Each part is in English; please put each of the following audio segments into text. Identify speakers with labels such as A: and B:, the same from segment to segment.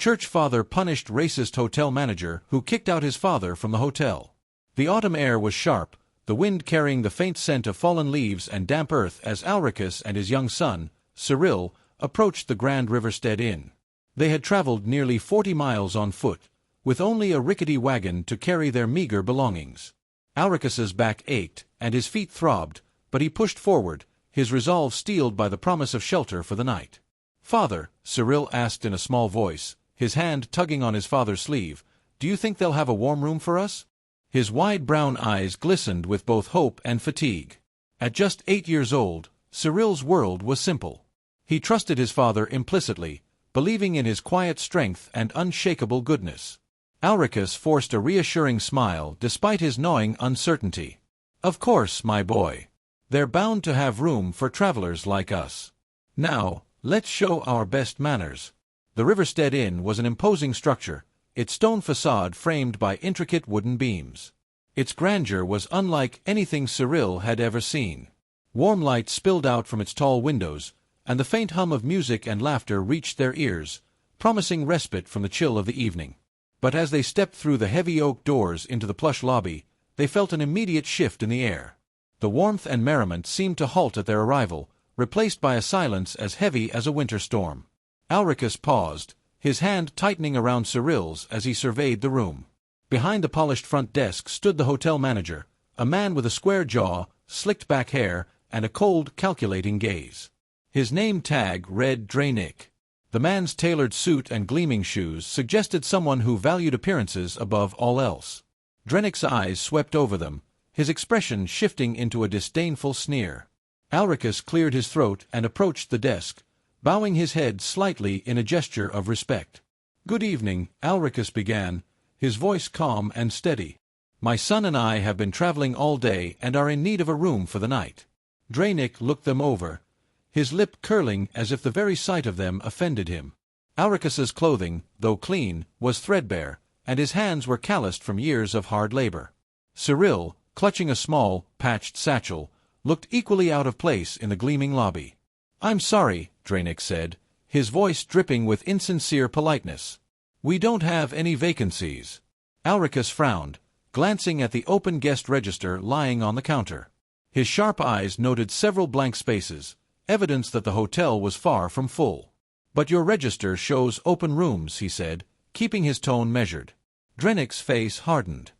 A: Church father punished racist hotel manager who kicked out his father from the hotel. The autumn air was sharp, the wind carrying the faint scent of fallen leaves and damp earth as Ulricus and his young son, Cyril, approached the Grand Riverstead Inn. They had traveled nearly 40 miles on foot, with only a rickety wagon to carry their meager belongings. Ulricus's back ached, and his feet throbbed, but he pushed forward, his resolve steeled by the promise of shelter for the night. "Father," Cyril asked in a small voice, his hand tugging on his father's sleeve, "do you think they'll have a warm room for us?" His wide brown eyes glistened with both hope and fatigue. At just 8 years old, Cyril's world was simple. He trusted his father implicitly, believing in his quiet strength and unshakable goodness. Ulricus forced a reassuring smile despite his gnawing uncertainty. "Of course, my boy. They're bound to have room for travelers like us. Now, let's show our best manners." The Riverstead Inn was an imposing structure, its stone facade framed by intricate wooden beams. Its grandeur was unlike anything Cyril had ever seen. Warm light spilled out from its tall windows, and the faint hum of music and laughter reached their ears, promising respite from the chill of the evening. But as they stepped through the heavy oak doors into the plush lobby, they felt an immediate shift in the air. The warmth and merriment seemed to halt at their arrival, replaced by a silence as heavy as a winter storm. Ulricus paused, his hand tightening around Cyril's as he surveyed the room. Behind the polished front desk stood the hotel manager, a man with a square jaw, slicked back hair, and a cold, calculating gaze. His name tag read Dranick. The man's tailored suit and gleaming shoes suggested someone who valued appearances above all else. Dranick's eyes swept over them, his expression shifting into a disdainful sneer. Ulricus cleared his throat and approached the desk, bowing his head slightly in a gesture of respect. "Good evening," Ulricus began, his voice calm and steady. "My son and I have been traveling all day and are in need of a room for the night." Dranick looked them over, his lip curling as if the very sight of them offended him. Ulricus's clothing, though clean, was threadbare, and his hands were calloused from years of hard labor. Cyril, clutching a small, patched satchel, looked equally out of place in the gleaming lobby. "I'm sorry," Dranick said, his voice dripping with insincere politeness. "We don't have any vacancies." Ulricus frowned, glancing at the open guest register lying on the counter. His sharp eyes noted several blank spaces, evidence that the hotel was far from full. "But your register shows open rooms," he said, keeping his tone measured. Dranick's face hardened.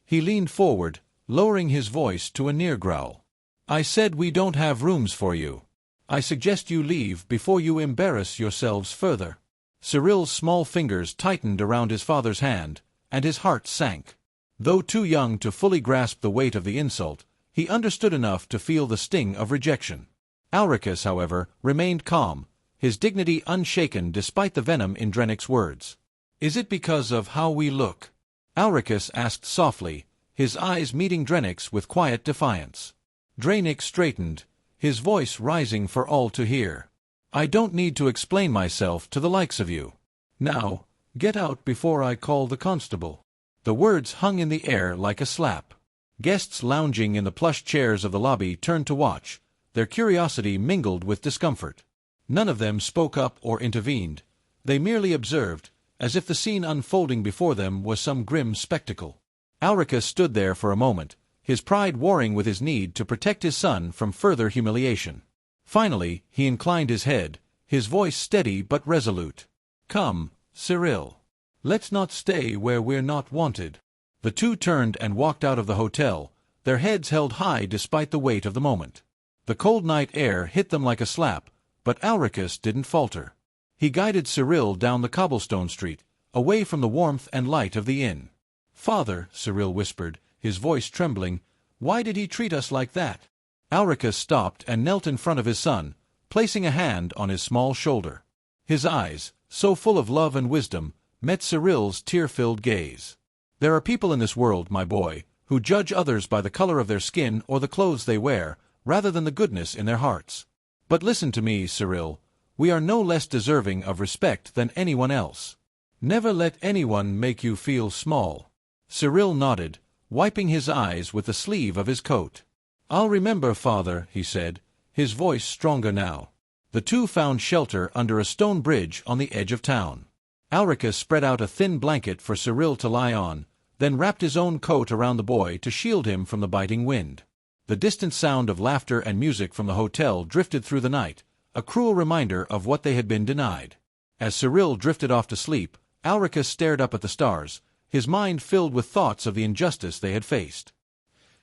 A: He leaned forward, lowering his voice to a near growl. "I said we don't have rooms for you. I suggest you leave before you embarrass yourselves further." Cyril's small fingers tightened around his father's hand, and his heart sank. Though too young to fully grasp the weight of the insult, he understood enough to feel the sting of rejection. Ulricus, however, remained calm, his dignity unshaken despite the venom in Dranick's words. "Is it because of how we look?" Ulricus asked softly, his eyes meeting Dranick's with quiet defiance. Dranick straightened, his voice rising for all to hear. "I don't need to explain myself to the likes of you. Now, get out before I call the constable." The words hung in the air like a slap. Guests lounging in the plush chairs of the lobby turned to watch, their curiosity mingled with discomfort. None of them spoke up or intervened. They merely observed, as if the scene unfolding before them was some grim spectacle. Ulricus stood there for a moment, his pride warring with his need to protect his son from further humiliation. Finally, he inclined his head, his voice steady but resolute. "Come, Cyril. Let's not stay where we're not wanted." The two turned and walked out of the hotel, their heads held high despite the weight of the moment. The cold night air hit them like a slap, but Ulricus didn't falter. He guided Cyril down the cobblestone street, away from the warmth and light of the inn. "Father," Cyril whispered, his voice trembling, "why did he treat us like that?" Ulricus stopped and knelt in front of his son, placing a hand on his small shoulder. His eyes, so full of love and wisdom, met Cyril's tear-filled gaze. "There are people in this world, my boy, who judge others by the color of their skin or the clothes they wear, rather than the goodness in their hearts. But listen to me, Cyril. We are no less deserving of respect than anyone else. Never let anyone make you feel small." Cyril nodded, wiping his eyes with the sleeve of his coat. "I'll remember, father," he said, his voice stronger now. The two found shelter under a stone bridge on the edge of town. Alricus spread out a thin blanket for Cyril to lie on, then wrapped his own coat around the boy to shield him from the biting wind. The distant sound of laughter and music from the hotel drifted through the night, a cruel reminder of what they had been denied. As Cyril drifted off to sleep, Alricus stared up at the stars, his mind filled with thoughts of the injustice they had faced.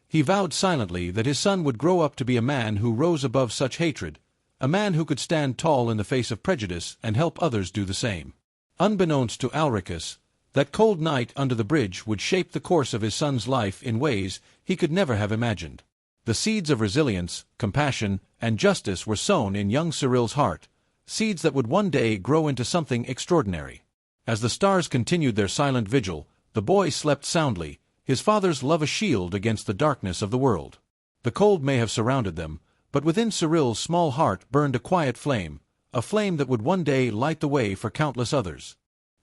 A: He vowed silently that his son would grow up to be a man who rose above such hatred, a man who could stand tall in the face of prejudice and help others do the same. Unbeknownst to Alricus, that cold night under the bridge would shape the course of his son's life in ways he could never have imagined. The seeds of resilience, compassion, and justice were sown in young Cyril's heart, seeds that would one day grow into something extraordinary. As the stars continued their silent vigil, the boy slept soundly, his father's love a shield against the darkness of the world. The cold may have surrounded them, but within Cyril's small heart burned a quiet flame, a flame that would one day light the way for countless others.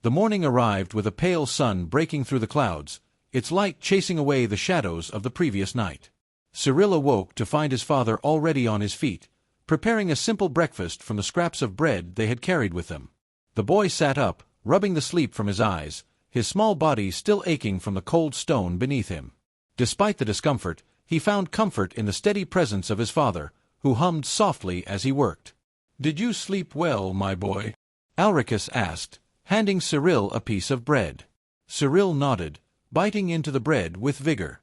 A: The morning arrived with a pale sun breaking through the clouds, its light chasing away the shadows of the previous night. Cyril awoke to find his father already on his feet, preparing a simple breakfast from the scraps of bread they had carried with them. The boy sat up, rubbing the sleep from his eyes, his small body still aching from the cold stone beneath him. Despite the discomfort, he found comfort in the steady presence of his father, who hummed softly as he worked. "Did you sleep well, my boy?" Alricus asked, handing Cyril a piece of bread. Cyril nodded, biting into the bread with vigor.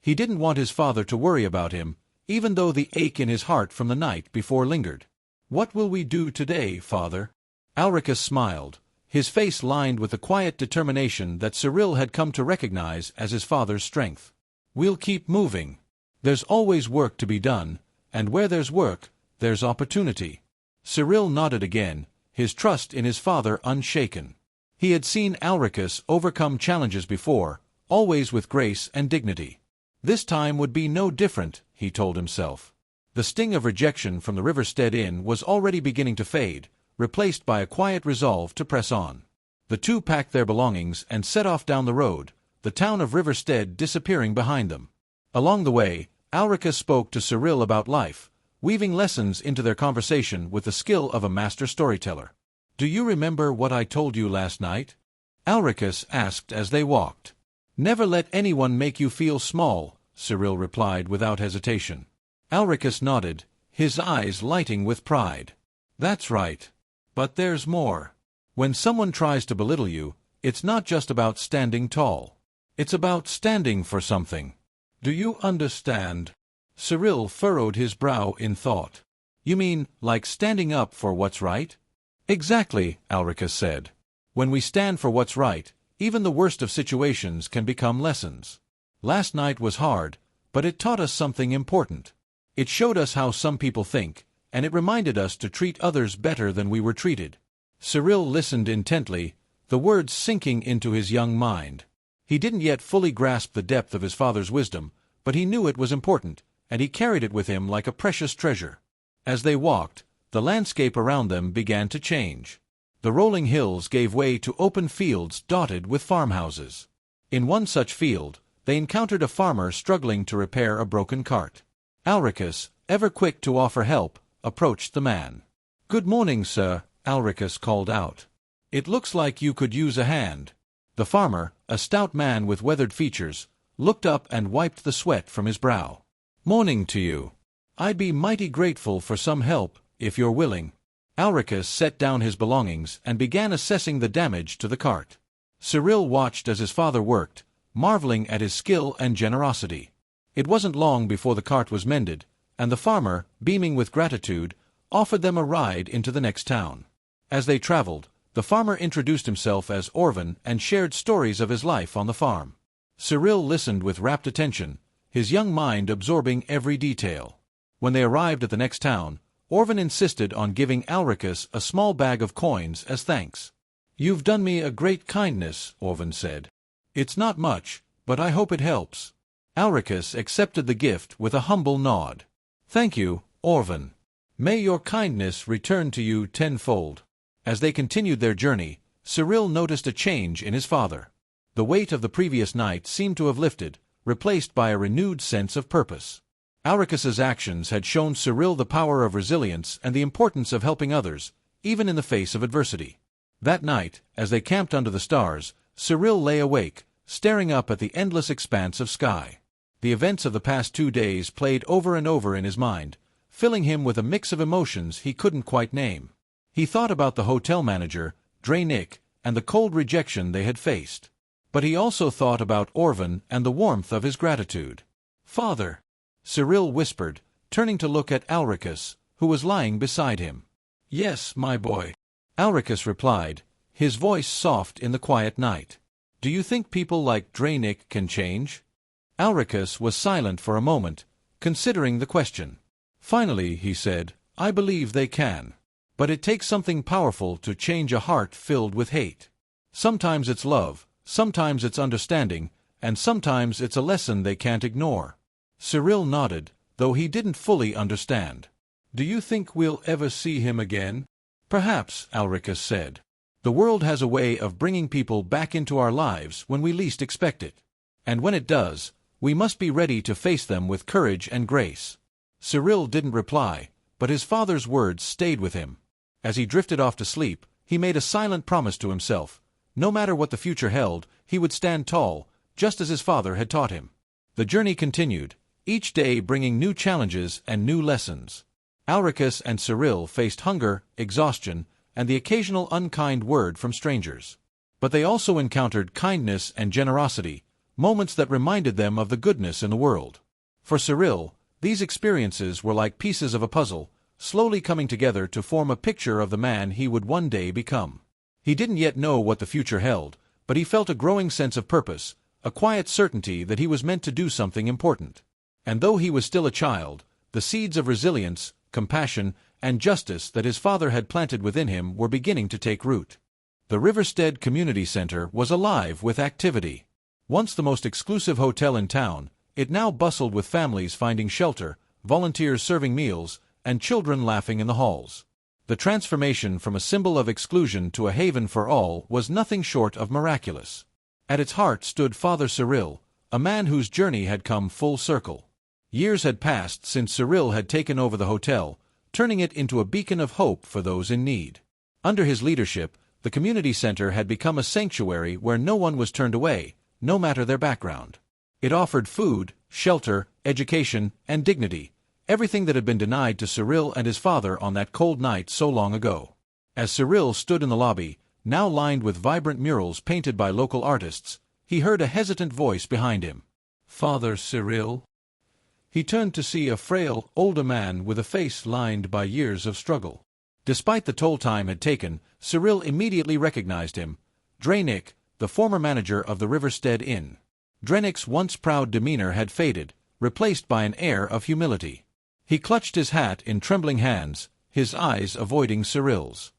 A: He didn't want his father to worry about him, even though the ache in his heart from the night before lingered. "What will we do today, father?" Alricus smiled, his face lined with the quiet determination that Cyril had come to recognize as his father's strength. "We'll keep moving. There's always work to be done, and where there's work, there's opportunity." Cyril nodded again, his trust in his father unshaken. He had seen Alricus overcome challenges before, always with grace and dignity. This time would be no different, he told himself. The sting of rejection from the Riverstead Inn was already beginning to fade, replaced by a quiet resolve to press on. The two packed their belongings and set off down the road, the town of Riverstead disappearing behind them. Along the way, Alricus spoke to Cyril about life, weaving lessons into their conversation with the skill of a master storyteller. "Do you remember what I told you last night?" Alricus asked as they walked. "Never let anyone make you feel small," Cyril replied without hesitation. Alricus nodded, his eyes lighting with pride. "That's right. But there's more. When someone tries to belittle you, it's not just about standing tall. It's about standing for something. Do you understand?" Cyril furrowed his brow in thought. "You mean, like standing up for what's right?" "Exactly," Alricus said. "When we stand for what's right, even the worst of situations can become lessons. Last night was hard, but it taught us something important. It showed us how some people think, and it reminded us to treat others better than we were treated." Cyril listened intently, the words sinking into his young mind. He didn't yet fully grasp the depth of his father's wisdom, but he knew it was important, and he carried it with him like a precious treasure. As they walked, the landscape around them began to change. The rolling hills gave way to open fields dotted with farmhouses. In one such field, they encountered a farmer struggling to repair a broken cart. Alricus, ever quick to offer help, approached the man. "Good morning, sir," Alricus called out. "It looks like you could use a hand." The farmer, a stout man with weathered features, looked up and wiped the sweat from his brow. "Morning to you. I'd be mighty grateful for some help, if you're willing." Alricus set down his belongings and began assessing the damage to the cart. Cyril watched as his father worked, marveling at his skill and generosity. It wasn't long before the cart was mended, and the farmer, beaming with gratitude, offered them a ride into the next town. As they traveled, the farmer introduced himself as Orvan and shared stories of his life on the farm. Cyril listened with rapt attention, his young mind absorbing every detail. When they arrived at the next town, Orvan insisted on giving Alricus a small bag of coins as thanks. "You've done me a great kindness," Orvan said. "It's not much, but I hope it helps." Alricus accepted the gift with a humble nod. "Thank you, Orvan. May your kindness return to you tenfold." As they continued their journey, Cyril noticed a change in his father. The weight of the previous night seemed to have lifted, replaced by a renewed sense of purpose. Alricus's actions had shown Cyril the power of resilience and the importance of helping others, even in the face of adversity. That night, as they camped under the stars, Cyril lay awake, staring up at the endless expanse of sky. The events of the past 2 days played over and over in his mind, filling him with a mix of emotions he couldn't quite name. He thought about the hotel manager, Nick, and the cold rejection they had faced. But he also thought about Orvan and the warmth of his gratitude. "Father," Cyril whispered, turning to look at Alricus, who was lying beside him. "Yes, my boy," Alricus replied, his voice soft in the quiet night. "Do you think people like Nick can change?" Alricus was silent for a moment, considering the question. Finally, he said, "I believe they can. But it takes something powerful to change a heart filled with hate. Sometimes it's love, sometimes it's understanding, and sometimes it's a lesson they can't ignore." Cyril nodded, though he didn't fully understand. "Do you think we'll ever see him again?" "Perhaps," Alricus said. "The world has a way of bringing people back into our lives when we least expect it. And when it does, we must be ready to face them with courage and grace." Cyril didn't reply, but his father's words stayed with him. As he drifted off to sleep, he made a silent promise to himself. No matter what the future held, he would stand tall, just as his father had taught him. The journey continued, each day bringing new challenges and new lessons. Alricus and Cyril faced hunger, exhaustion, and the occasional unkind word from strangers. But they also encountered kindness and generosity, moments that reminded them of the goodness in the world. For Cyril, these experiences were like pieces of a puzzle, slowly coming together to form a picture of the man he would one day become. He didn't yet know what the future held, but he felt a growing sense of purpose, a quiet certainty that he was meant to do something important. And though he was still a child, the seeds of resilience, compassion, and justice that his father had planted within him were beginning to take root. The Riverstead Community Center was alive with activity. Once the most exclusive hotel in town, it now bustled with families finding shelter, volunteers serving meals, and children laughing in the halls. The transformation from a symbol of exclusion to a haven for all was nothing short of miraculous. At its heart stood Father Cyril, a man whose journey had come full circle. Years had passed since Cyril had taken over the hotel, turning it into a beacon of hope for those in need. Under his leadership, the community center had become a sanctuary where no one was turned away, no matter their background. It offered food, shelter, education, and dignity, everything that had been denied to Cyril and his father on that cold night so long ago. As Cyril stood in the lobby, now lined with vibrant murals painted by local artists, he heard a hesitant voice behind him. "Father Cyril?" He turned to see a frail, older man with a face lined by years of struggle. Despite the toll time had taken, Cyril immediately recognized him. Nick, the former manager of the Riverstead Inn. Nick's once proud demeanor had faded, replaced by an air of humility. He clutched his hat in trembling hands, his eyes avoiding Cyril's.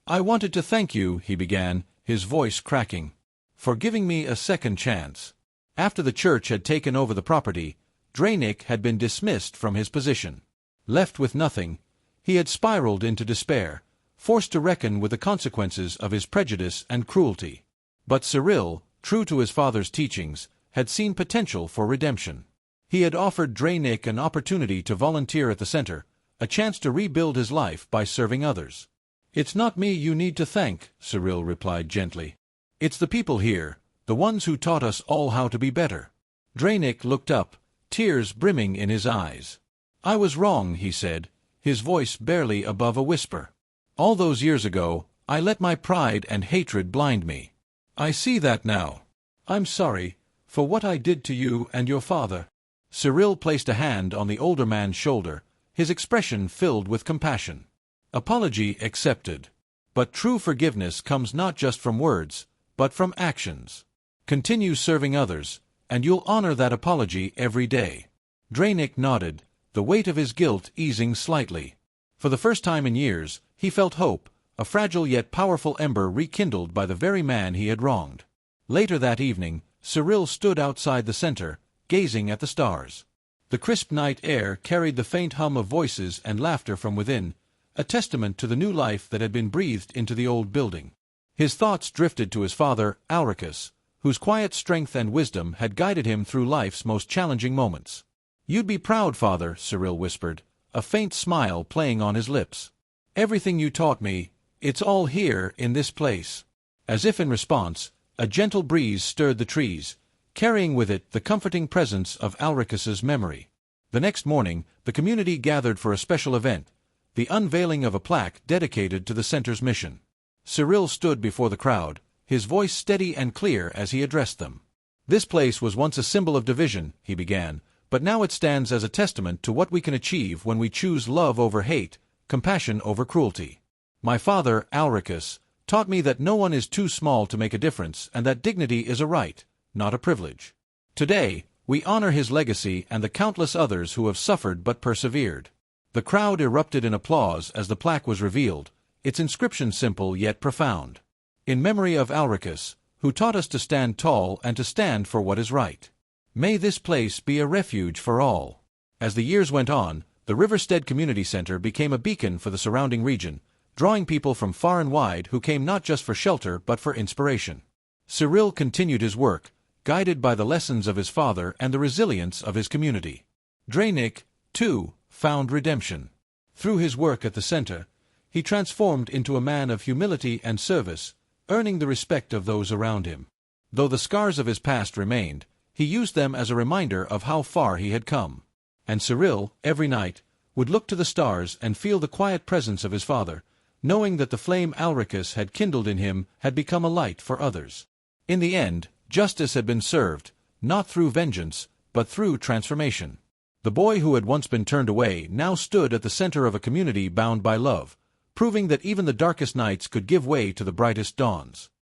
A: I wanted to thank you," he began, his voice cracking, "for giving me a second chance. After the church had taken over the property, Nick had been dismissed from his position. Left with nothing, he had spiraled into despair, forced to reckon with the consequences of his prejudice and cruelty. But Cyril, true to his father's teachings, had seen potential for redemption. He had offered Nick an opportunity to volunteer at the center, a chance to rebuild his life by serving others. "It's not me you need to thank," Cyril replied gently. "It's the people here, the ones who taught us all how to be better." Nick looked up, tears brimming in his eyes. "I was wrong," he said, his voice barely above a whisper. "All those years ago, I let my pride and hatred blind me. I see that now. I'm sorry for what I did to you and your father." Cyril placed a hand on the older man's shoulder, his expression filled with compassion. "Apology accepted. But true forgiveness comes not just from words, but from actions. Continue serving others, and you'll honor that apology every day." Nick nodded, the weight of his guilt easing slightly. For the first time in years, he felt hope, a fragile yet powerful ember rekindled by the very man he had wronged. Later that evening, Cyril stood outside the center, gazing at the stars. The crisp night air carried the faint hum of voices and laughter from within, a testament to the new life that had been breathed into the old building. His thoughts drifted to his father, Alricus, whose quiet strength and wisdom had guided him through life's most challenging moments. "You'd be proud, Father," Cyril whispered, a faint smile playing on his lips. "Everything you taught me, It's all here, in this place." As if in response, a gentle breeze stirred the trees, carrying with it the comforting presence of Alricus's memory. The next morning, the community gathered for a special event, the unveiling of a plaque dedicated to the center's mission. Cyril stood before the crowd, his voice steady and clear as he addressed them. "This place was once a symbol of division," he began, "but now it stands as a testament to what we can achieve when we choose love over hate, compassion over cruelty. My father, Alricus, taught me that no one is too small to make a difference and that dignity is a right, not a privilege. Today, we honor his legacy and the countless others who have suffered but persevered." The crowd erupted in applause as the plaque was revealed, its inscription simple yet profound. "In memory of Alricus, who taught us to stand tall and to stand for what is right. May this place be a refuge for all." As the years went on, the Riverstead Community Center became a beacon for the surrounding region, drawing people from far and wide who came not just for shelter but for inspiration. Cyril continued his work, guided by the lessons of his father and the resilience of his community. Dranick, too, found redemption. Through his work at the center, he transformed into a man of humility and service, earning the respect of those around him. Though the scars of his past remained, he used them as a reminder of how far he had come. And Cyril, every night, would look to the stars and feel the quiet presence of his father, knowing that the flame Alricus had kindled in him had become a light for others. In the end, justice had been served, not through vengeance, but through transformation. The boy who had once been turned away now stood at the center of a community bound by love, proving that even the darkest nights could give way to the brightest dawns.